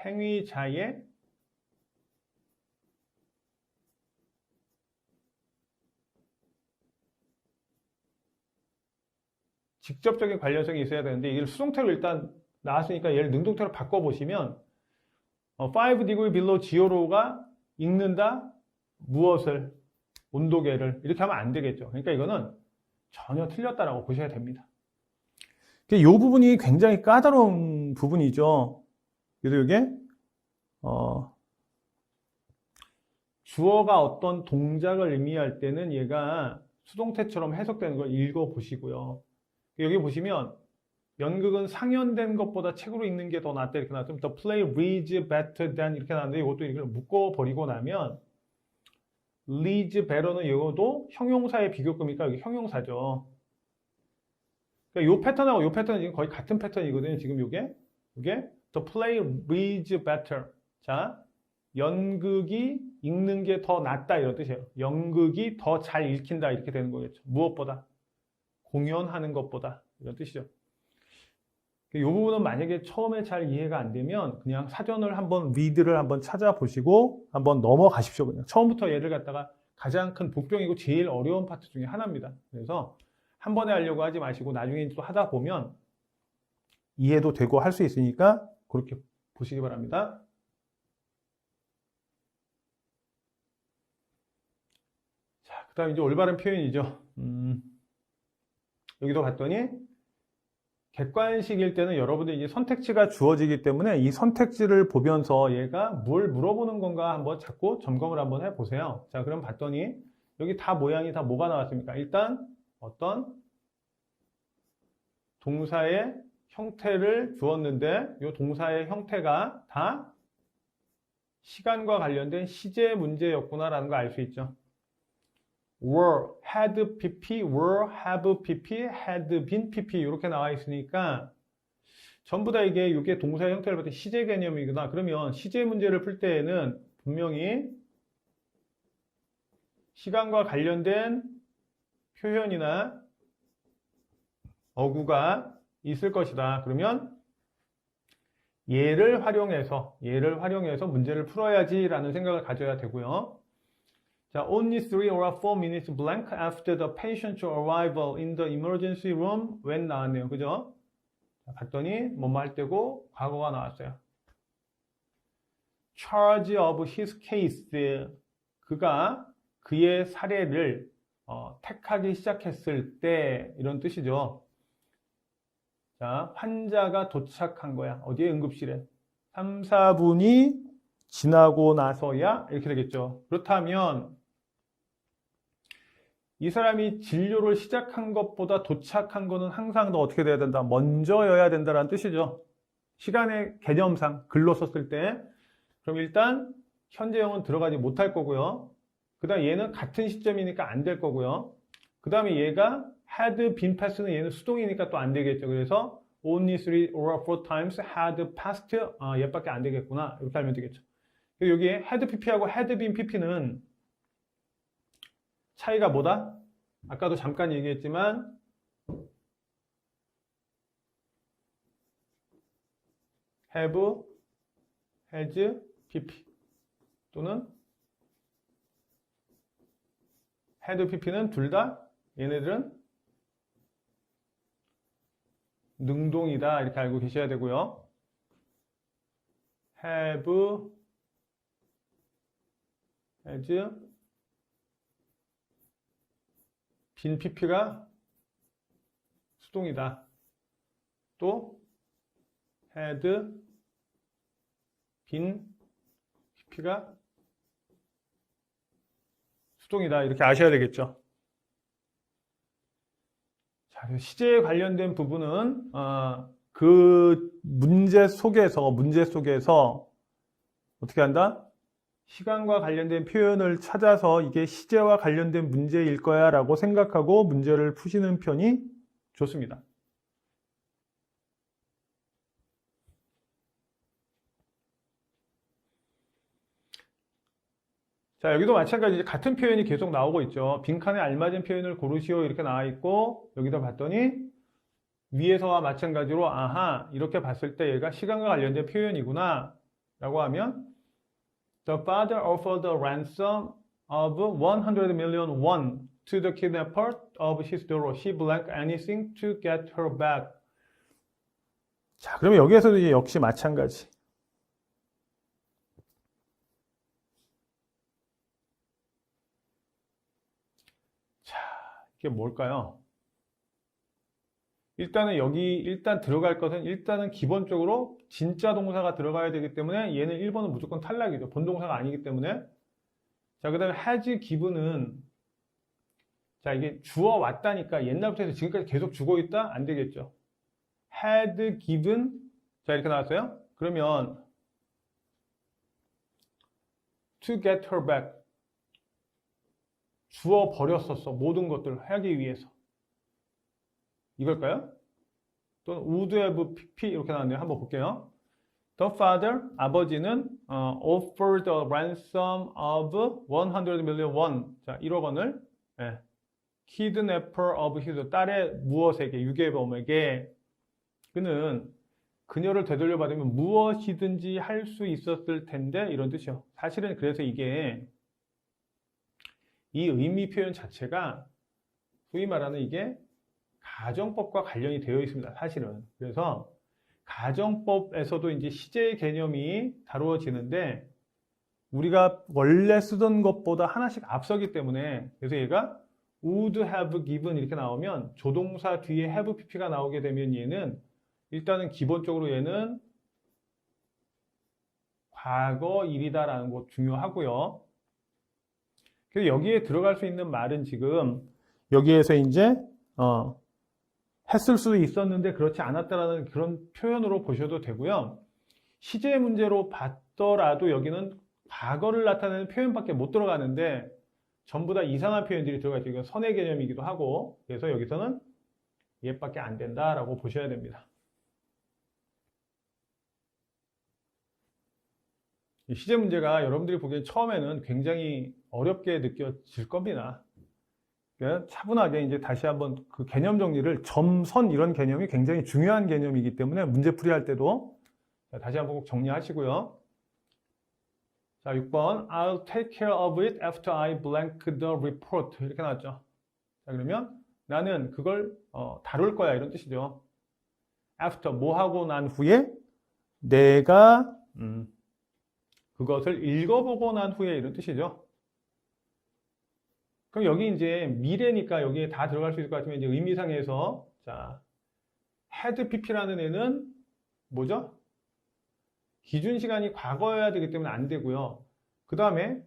A: 행위자의 직접적인 관련성이 있어야 되는데 이걸 수동태로 일단 나왔으니까 얘를 능동태로 바꿔보시면 5 degree below zero가 읽는다 무엇을? 온도계를 이렇게 하면 안 되겠죠. 그러니까 이거는 전혀 틀렸다라고 보셔야 됩니다. 이 부분이 굉장히 까다로운 부분이죠. 그래서 이게 주어가 어떤 동작을 의미할 때는 얘가 수동태처럼 해석되는 걸 읽어보시고요. 여기 보시면 연극은 상연된 것보다 책으로 읽는 게 더 낫다 이렇게 나왔으면 The play reads better than 이렇게 나왔는데 이것도 이걸 묶어버리고 나면 reads better는 이것도 형용사의 비교급이니까 여기 형용사죠. 그러니까 이 패턴하고 이 패턴은 지금 거의 같은 패턴이거든요. 지금 이게 The play reads better. 자, 연극이 읽는 게 더 낫다 이런 뜻이에요. 연극이 더 잘 읽힌다 이렇게 되는 거겠죠. 무엇보다 공연하는 것보다 이런 뜻이죠. 이 부분은 만약에 처음에 잘 이해가 안 되면 그냥 사전을 한번 read를 한번 찾아보시고 한번 넘어가십시오. 그냥 처음부터 얘를 갖다가 가장 큰 복병이고 제일 어려운 파트 중에 하나입니다. 그래서 한 번에 하려고 하지 마시고 나중에 또 하다 보면 이해도 되고 할 수 있으니까 그렇게 보시기 바랍니다. 자, 그 다음 이제 올바른 표현이죠. 여기도 봤더니 객관식일 때는 여러분들 이제 선택지가 주어지기 때문에 이 선택지를 보면서 얘가 뭘 물어보는 건가 한번 자꾸 점검을 한번 해보세요. 자, 그럼 봤더니 여기 다 모양이 다 뭐가 나왔습니까? 일단 어떤 동사의 형태를 주었는데 이 동사의 형태가 다 시간과 관련된 시제 문제였구나라는 걸 알 수 있죠. were, had pp, were, have pp, had been pp 이렇게 나와 있으니까 전부 다 이게 동사의 형태를 볼 때 시제 개념이구나. 그러면 시제 문제를 풀 때에는 분명히 시간과 관련된 표현이나 어구가 있을 것이다. 그러면 얘를 활용해서 문제를 풀어야지라는 생각을 가져야 되고요. 자, only 3 or 4 minutes blank after the patient's arrival in the emergency room when 나왔네요. 그죠? 자, 봤더니 뭐뭐 할 때고 과거가 나왔어요. charge of his case. 그가 그의 사례를 택하기 시작했을 때 이런 뜻이죠. 자, 환자가 도착한 거야. 어디에? 응급실에. 3, 4분이 지나고 나서야 이렇게 되겠죠. 그렇다면 이 사람이 진료를 시작한 것보다 도착한 거는 항상 더 어떻게 돼야 된다? 먼저여야 된다는 뜻이죠. 시간의 개념상 글로 썼을 때. 그럼 일단 현재형은 들어가지 못할 거고요. 그 다음 얘는 같은 시점이니까 안 될 거고요. 그 다음에 얘가 had been pass는 얘는 수동이니까 또 안 되겠죠. 그래서 only 3 or 4 times had passed 얘밖에 안 되겠구나. 이렇게 하면 되겠죠. 여기에 had pp하고 had been pp는 차이가 뭐다? 아까도 잠깐 얘기했지만 have, has, pp 또는 had, pp는 둘 다 얘네들은 능동이다 이렇게 알고 계셔야 되고요. have, has, 빈 pp가 수동이다. 또 had, 빈 pp가 수동이다. 이렇게 아셔야 되겠죠. 자, 시제에 관련된 부분은 그 문제 속에서 어떻게 한다? 시간과 관련된 표현을 찾아서 이게 시제와 관련된 문제일 거야 라고 생각하고 문제를 푸시는 편이 좋습니다. 자, 여기도 마찬가지 같은 표현이 계속 나오고 있죠. 빈칸에 알맞은 표현을 고르시오 이렇게 나와 있고, 여기다 봤더니 위에서와 마찬가지로 아하 이렇게 봤을 때 얘가 시간과 관련된 표현이구나 라고 하면 The father offered a ransom of 100 million won to the kidnapper of his daughter. She blank anything to get her back. 자, 그러면 여기에서도 이제 역시 마찬가지. 자, 이게 뭘까요? 일단은 여기 일단 들어갈 것은 일단은 기본적으로 진짜 동사가 들어가야 되기 때문에 얘는 1번은 무조건 탈락이죠. 본동사가 아니기 때문에. 자, 그 다음에 has given은 자, 이게 주어 왔다니까 옛날부터 해서 지금까지 계속 주고 있다? 안 되겠죠. had given 자, 이렇게 나왔어요. 그러면 to get her back 주어 버렸었어. 모든 것들을 하기 위해서. 이걸까요? 또는 would have pp 이렇게 나왔네요. 한번 볼게요. The father, 아버지는 offered a ransom of 100 million won. 자, 1억 원을 kidnapper of his 딸의 무엇에게, 유괴범에게 그는 그녀를 되돌려받으면 무엇이든지 할 수 있었을 텐데 이런 뜻이요. 사실은 그래서 이게 이 의미 표현 자체가 소위 말하는 이게 가정법과 관련이 되어 있습니다. 사실은. 그래서 가정법에서도 이제 시제의 개념이 다루어지는데 우리가 원래 쓰던 것보다 하나씩 앞서기 때문에 그래서 얘가 would have given 이렇게 나오면 조동사 뒤에 have pp가 나오게 되면 얘는 일단은 기본적으로 얘는 과거 일이다라는 거 중요하고요. 그래서 여기에 들어갈 수 있는 말은 지금 여기에서 이제 했을 수 있었는데 그렇지 않았다라는 그런 표현으로 보셔도 되고요. 시제 문제로 봤더라도 여기는 과거를 나타내는 표현밖에 못 들어가는데 전부 다 이상한 표현들이 들어가 있죠. 이건 선의 개념이기도 하고 그래서 여기서는 얘밖에 안 된다라고 보셔야 됩니다. 이 시제 문제가 여러분들이 보기엔 처음에는 굉장히 어렵게 느껴질 겁니다. 차분하게 이제 다시 한번 그 개념 정리를 점, 선 이런 개념이 굉장히 중요한 개념이기 때문에 문제풀이 할 때도 다시 한번 꼭 정리하시고요. 자, 6번 I'll take care of it after I blank the report 이렇게 나왔죠. 자, 그러면 나는 그걸 다룰 거야 이런 뜻이죠. after 뭐 하고 난 후에 내가 그것을 읽어보고 난 후에 이런 뜻이죠. 그럼 여기 이제 미래니까 여기에 다 들어갈 수 있을 것 같으면 이제 의미상에서 자 had pp라는 애는 뭐죠? 기준 시간이 과거여야 되기 때문에 안 되고요. 그 다음에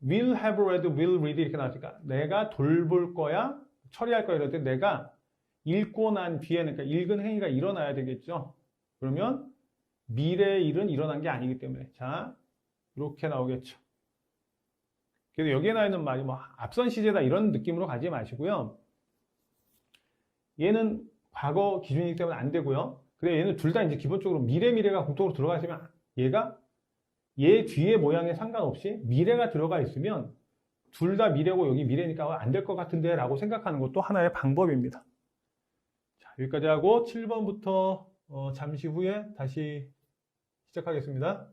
A: will have read, will read 이렇게 나왔으니까 내가 돌볼 거야, 처리할 거야 이럴 때 내가 읽고 난 뒤에는 그러니까 읽은 행위가 일어나야 되겠죠. 그러면 미래의 일은 일어난 게 아니기 때문에 자 이렇게 나오겠죠. 그래서 여기에 나와 있는 말이 뭐 앞선 시제다 이런 느낌으로 가지 마시고요. 얘는 과거 기준이기 때문에 안 되고요. 그래 얘는 둘 다 이제 기본적으로 미래가 공통으로 들어가 있으면 얘가 얘 뒤에 모양에 상관없이 미래가 들어가 있으면 둘 다 미래고 여기 미래니까 안 될 것 같은데 라고 생각하는 것도 하나의 방법입니다. 자, 여기까지 하고 7번부터 잠시 후에 다시 시작하겠습니다.